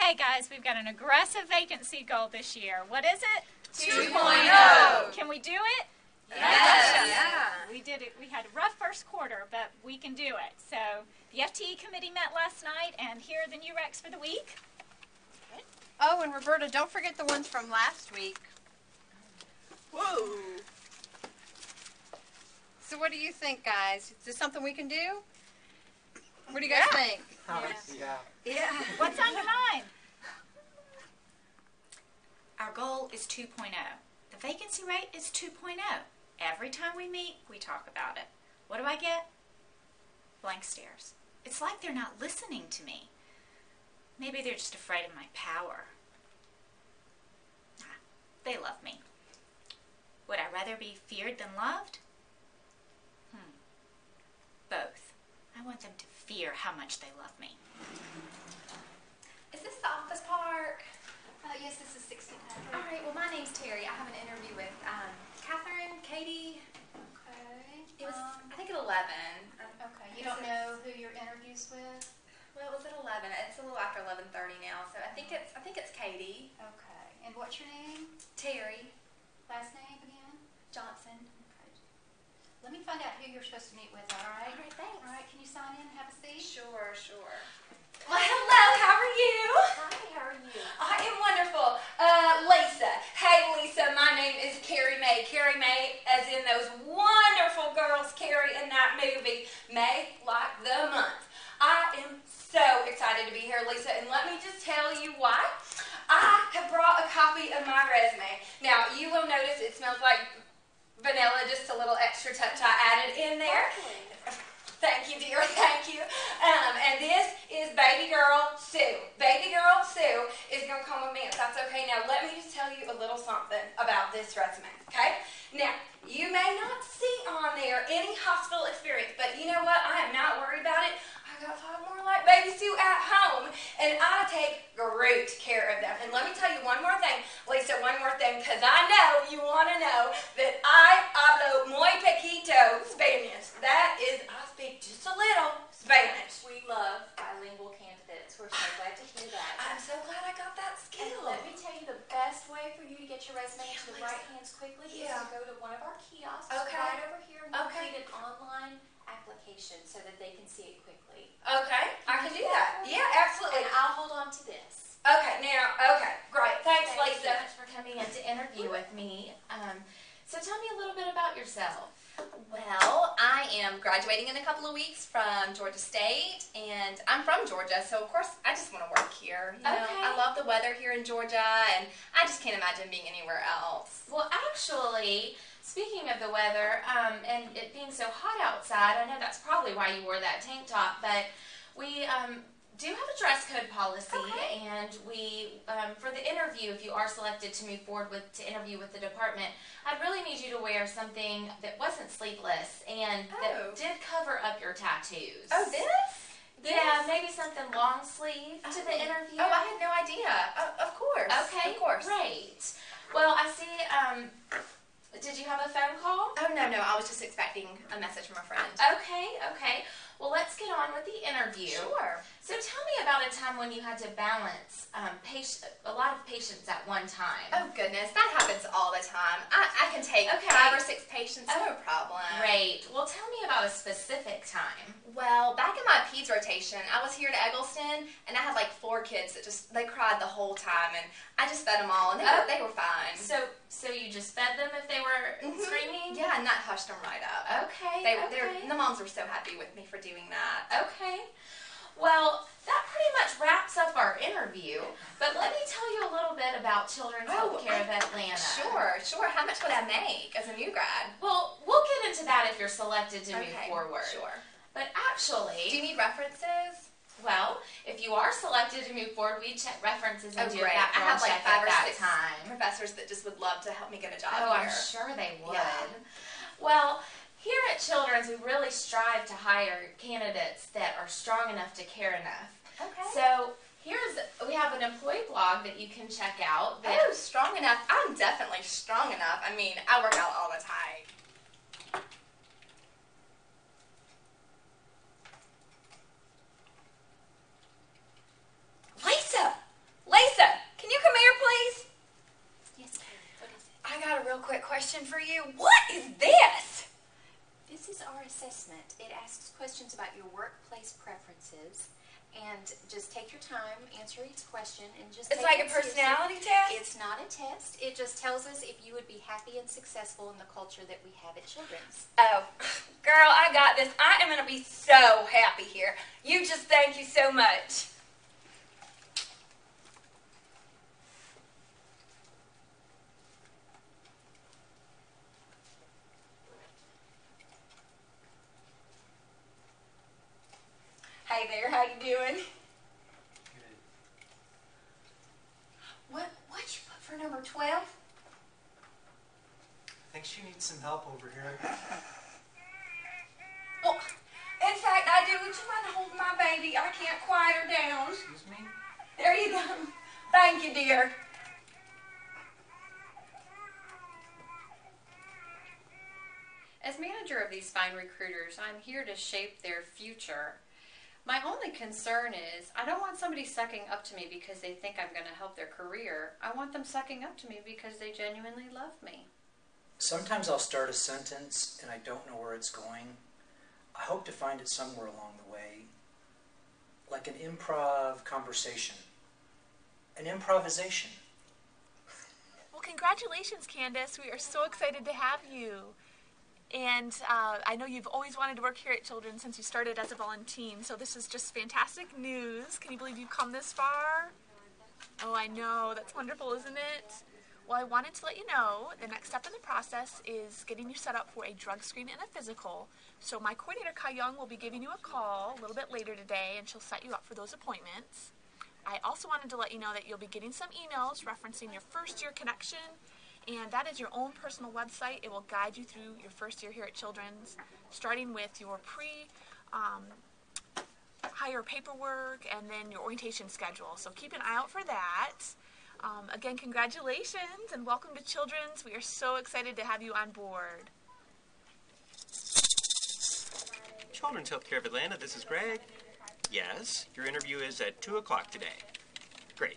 Okay, guys, we've got an aggressive vacancy goal this year. What is it? 2.0. Can we do it? Yes. Yeah. We did it. We had a rough first quarter, but we can do it. So the FTE committee met last night, and here are the new recs for the week. Oh, and Roberta, don't forget the ones from last week. Whoa. So what do you think, guys? Is this something we can do? What do you guys think? Yeah. What's on your mind? Our goal is 2.0. The vacancy rate is 2.0. Every time we meet, we talk about it. What do I get? Blank stares. It's like they're not listening to me. Maybe they're just afraid of my power. They love me. Would I rather be feared than loved? Both. I want them to fear how much they love me. Is this the office park? Yes, this is 69. All right, well, my name's Terry. I have an interview with Catherine, Katie. Okay. It was, I think at 11. Okay, you don't know who your interview's with? Well, it was at 11. It's a little after 11:30 now, so I think it's Katie. Okay. And what's your name? Terry Last name again? Johnson. Okay. Let me find out who you're supposed to meet with, all right? All right, thanks. All right, can you sign in and have a seat? Sure. Well, hello. How are you? Hi, how are you? I am wonderful. Lisa. Hey, Lisa. My name is Carrie Mae. Carrie Mae, as in those wonderful girls Carrie in that movie. May, like the month. I am so excited to be here, Lisa, and let me just tell you why. I have brought a copy of my resume. Now, you will notice it smells like vanilla, just a little extra touch I added in there. Thank you, dear, thank you. And this is baby girl Sue. Baby girl Sue is going to come with me if that's okay. Now, let me just tell you a little something about this resume, okay? Now, you may not see on there any hospital experience, but you know what? I am not worried about it. I got 5 more like baby Sue at home, and I take great care of them. And let me tell you one more thing, Lisa, one more thing, because I know you want to know that I hablo muy poquito Spanish. That is, I speak just a little Spanish. We love bilingual candidates. We're so glad to hear that. I'm so glad I got that skill. And let me tell you, the best way for you to get your resume into the right hands quickly is to go to one of our kiosks right over here and complete an online application so that they can see it quickly. Okay, I can do that. Yeah, absolutely. And I'll hold on to this. Okay, great. Thanks, Thank you so Lisa. much for coming in to interview with me. So tell me a little bit about yourself. Well, I am graduating in a couple of weeks from Georgia State, and I'm from Georgia, so of course I just want to work here. You know, I love the weather here in Georgia, and I just can't imagine being anywhere else. Well, actually, speaking of the weather, and it being so hot outside, I know that's probably why you wore that tank top, but we do have a dress code policy, and we, for the interview, if you are selected to move forward to interview with the department, I'd really need you to wear something that wasn't sleeveless and that did cover up your tattoos. Oh, this? Yeah, maybe something long sleeve to the interview. Oh, I had no idea. Of course. Okay, of course. Great. Well, I see, did you have a phone call? Oh, no, I was just expecting a message from a friend. Okay. Well, let's get on with the interview. Sure. So tell me about a time when you had to balance a lot of patients at one time. Oh, goodness, that happens all the time. I can take 5 or 6 patients, no problem. Great. Well, tell me about a specific time. Well, back in my peds rotation, I was here at Eggleston, and I had like 4 kids that they cried the whole time, and I just fed them all, and they were fine. So you just fed them if they were screaming? Yeah, and that hushed them right up. Okay. The moms were so happy with me for doing that. Okay. Well, that pretty much wraps up our interview, but let me tell you a little bit about Children's Healthcare of Atlanta. Sure. How much would I make as a new grad? Well, we'll get into that if you're selected to move forward. Sure. But actually... Do you need references? Well, if you are selected to move forward, we check references and do a I background have like check 5 or at 6 that time. professors that just would love to help me get a job here. here. I'm sure they would. Yeah. Well, here at Children's, we really strive to hire candidates that are strong enough to care enough. Okay. So we have an employee blog that you can check out. Strong enough. I'm definitely strong enough. I mean, I work out all the time. Lisa, question for you. What is this? This is our assessment. It asks questions about your workplace preferences. And just take your time, answer each question, and just It's take like it a seriously. personality test? It's not a test. It just tells us if you would be happy and successful in the culture that we have at Children's. Oh, girl, I got this. I am going to be so happy here. You just thank you so much. Hey there, how you doing? What'd you put for number 12? I think she needs some help over here. Well, in fact, I do. Would you mind holding my baby? I can't quiet her down. Excuse me? There you go. Thank you, dear. As manager of these fine recruiters, I'm here to shape their future. My only concern is I don't want somebody sucking up to me because they think I'm going to help their career. I want them sucking up to me because they genuinely love me. Sometimes I'll start a sentence and I don't know where it's going. I hope to find it somewhere along the way. Like an improv conversation. An improvisation. Well, congratulations, Candace. We are so excited to have you. And I know you've always wanted to work here at Children's since you started as a volunteer, so this is just fantastic news. Can you believe you've come this far? Oh, I know. That's wonderful, isn't it? Well, I wanted to let you know the next step in the process is getting you set up for a drug screen and a physical. So my coordinator, Kai Young, will be giving you a call a little bit later today, and she'll set you up for those appointments. I also wanted to let you know that you'll be getting some emails referencing your first year connection, and that is your own personal website. It will guide you through your first year here at Children's, starting with your hire paperwork and then your orientation schedule. So keep an eye out for that. Again, congratulations and welcome to Children's. We are so excited to have you on board. Children's Healthcare of Atlanta, this is Greg. Yes, your interview is at 2 o'clock today. Great.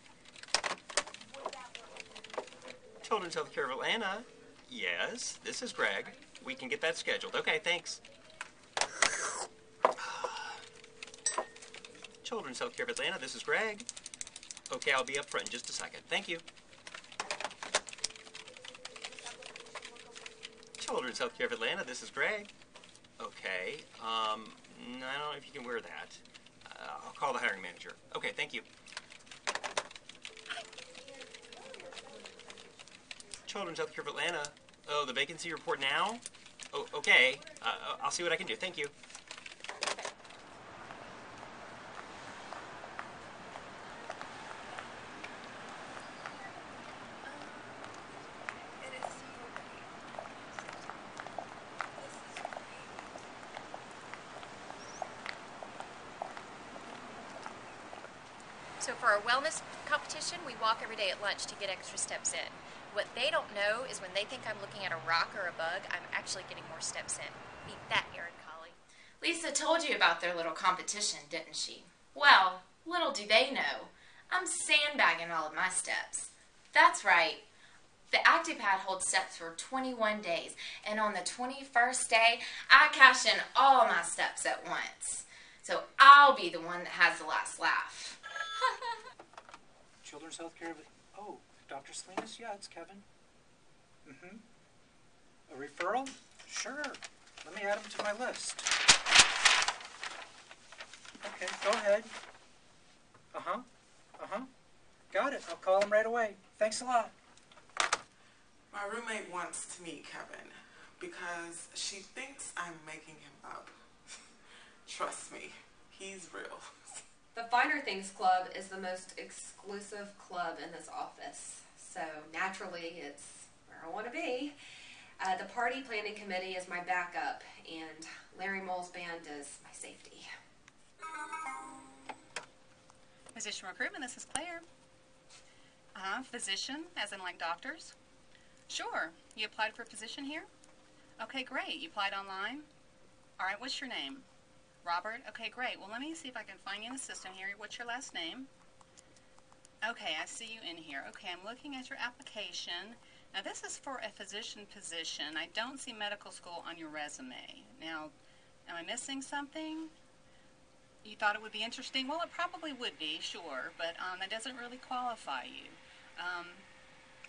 Children's Healthcare of Atlanta, yes, this is Greg. We can get that scheduled. Okay, thanks. Children's Healthcare of Atlanta, this is Greg. Okay, I'll be up front in just a second. Thank you. Children's Healthcare of Atlanta, this is Greg. Okay, I don't know if you can wear that. I'll call the hiring manager. Okay, thank you. Children's Healthcare of Atlanta. Oh, the vacancy report now? Oh, okay. I'll see what I can do. Thank you. So for our wellness competition, we walk every day at lunch to get extra steps in. What they don't know is when they think I'm looking at a rock or a bug, I'm actually getting more steps in. Beat that, Erin Collie. Lisa told you about their little competition, didn't she? Well, little do they know, I'm sandbagging all of my steps. That's right. The ActiPad holds steps for 21 days, and on the 21st day, I cash in all my steps at once. So I'll be the one that has the last laugh. Children's Healthcare. Oh, Dr. Salinas? Yeah, it's Kevin. A referral? Sure. Let me add him to my list. Okay, go ahead. Got it. I'll call him right away. Thanks a lot. My roommate wants to meet Kevin because she thinks I'm making him up. Trust me, he's real. The Finer Things Club is the most exclusive club in this office, so naturally it's where I want to be. The party planning committee is my backup, and Larry Moll's band is my safety. Physician recruitment, this is Claire. Physician, as in like doctors? Sure. You applied for a position here? Okay, great. You applied online? All right, what's your name? Robert? Okay, great. Well, let me see if I can find you in the system here. What's your last name? Okay, I see you in here. Okay, I'm looking at your application. Now this is for a physician position. I don't see medical school on your resume. Now, am I missing something? You thought it would be interesting? Well, it probably would be, sure, but that doesn't really qualify you.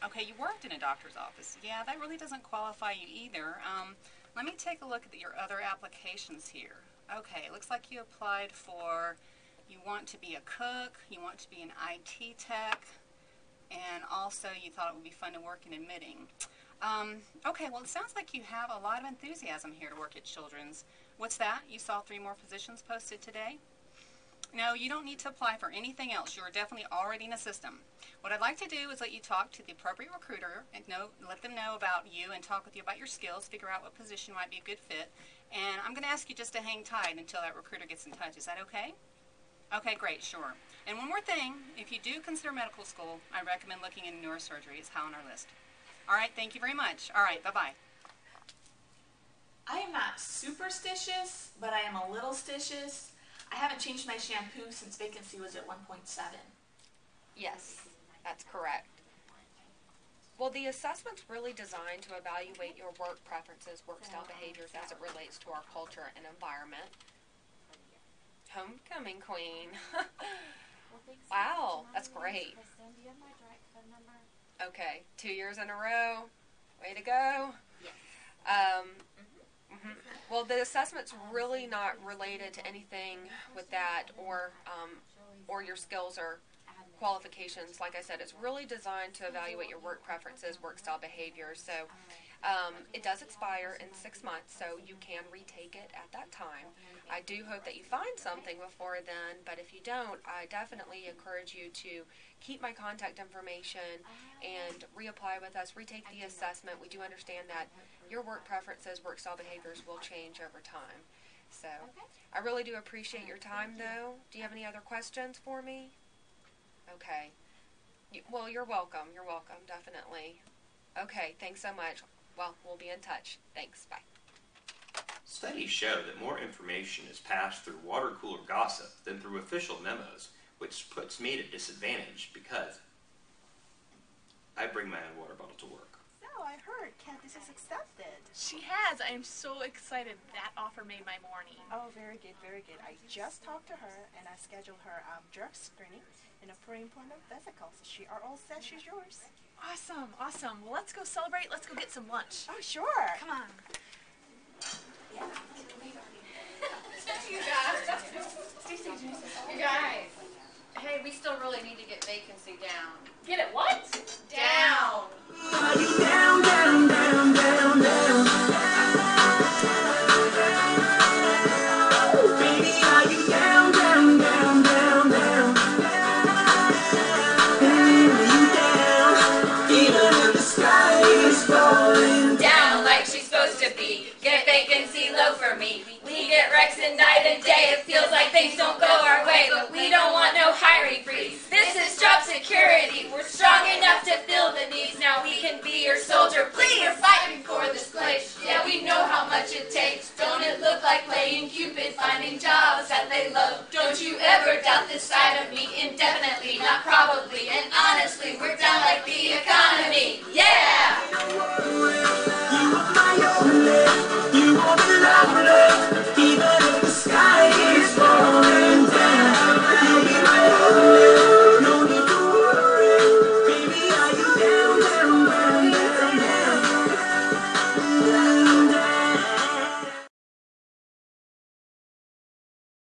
Okay, you worked in a doctor's office. Yeah, that really doesn't qualify you either. Let me take a look at your other applications here. Okay, it looks like you applied for, you want to be a cook, you want to be an IT tech, and also you thought it would be fun to work in admitting. Okay, well it sounds like you have a lot of enthusiasm here to work at Children's. What's that? You saw 3 more positions posted today? No, you don't need to apply for anything else. You are definitely already in the system. What I'd like to do is let you talk to the appropriate recruiter and let them know about you and talk with you about your skills, figure out what position might be a good fit. And I'm going to ask you just to hang tight until that recruiter gets in touch. Is that okay? Okay, great, sure. And one more thing, if you do consider medical school, I recommend looking into neurosurgery. It's high on our list. All right, thank you very much. All right, bye-bye. I am not superstitious, but I am a little stitious. I haven't changed my shampoo since vacancy was at 1.7. Yes, that's correct. Well, the assessment's really designed to evaluate your work preferences, work style behaviors as it relates to our culture and environment. Homecoming queen. Wow, that's great. Okay, 2 years in a row. Way to go. Well, the assessment's really not related to anything with that or your skills or qualifications. Like I said, it's really designed to evaluate your work preferences, work style behaviors. So it does expire in 6 months, so you can retake it at that time. I do hope that you find something before then, but if you don't, I definitely encourage you to keep my contact information and reapply with us, retake the assessment. We do understand that your work preferences, work style behaviors will change over time. So I really do appreciate your time, though. Do you have any other questions for me? Okay. Well, you're welcome. You're welcome, definitely. Okay, thanks so much. Well, we'll be in touch. Thanks. Bye. Studies show that more information is passed through water cooler gossip than through official memos, which puts me at a disadvantage because I bring my own water bottle to work. So I heard Candace is accepted. She has. I am so excited. That offer made my morning. Oh, very good, very good. I just talked to her and I scheduled her drug screening and a pre-employment physical. So she are all set. She's yours. Awesome, awesome. Well, let's go celebrate. Let's go get some lunch. Oh, sure. Come on. You guys. You guys. Hey, we still really need to get vacancy down. Get it what? Down. Down, down, down, down, down. Baby, are you down, down, down, down, down? Baby, are you down? Even if the sky is falling Down like she's supposed to be. Get vacancy low for me. We get Rex and night and day. It feels like things don't go our way, but we don't want no hiring freeze. This is job security. We're strong enough to fill the needs. Now we can be your soldier. Please, we're fighting for this place. Yeah, we know how much it takes. Don't it look like playing Cupid, finding jobs that they love? Don't you ever doubt this side of me indefinitely. Not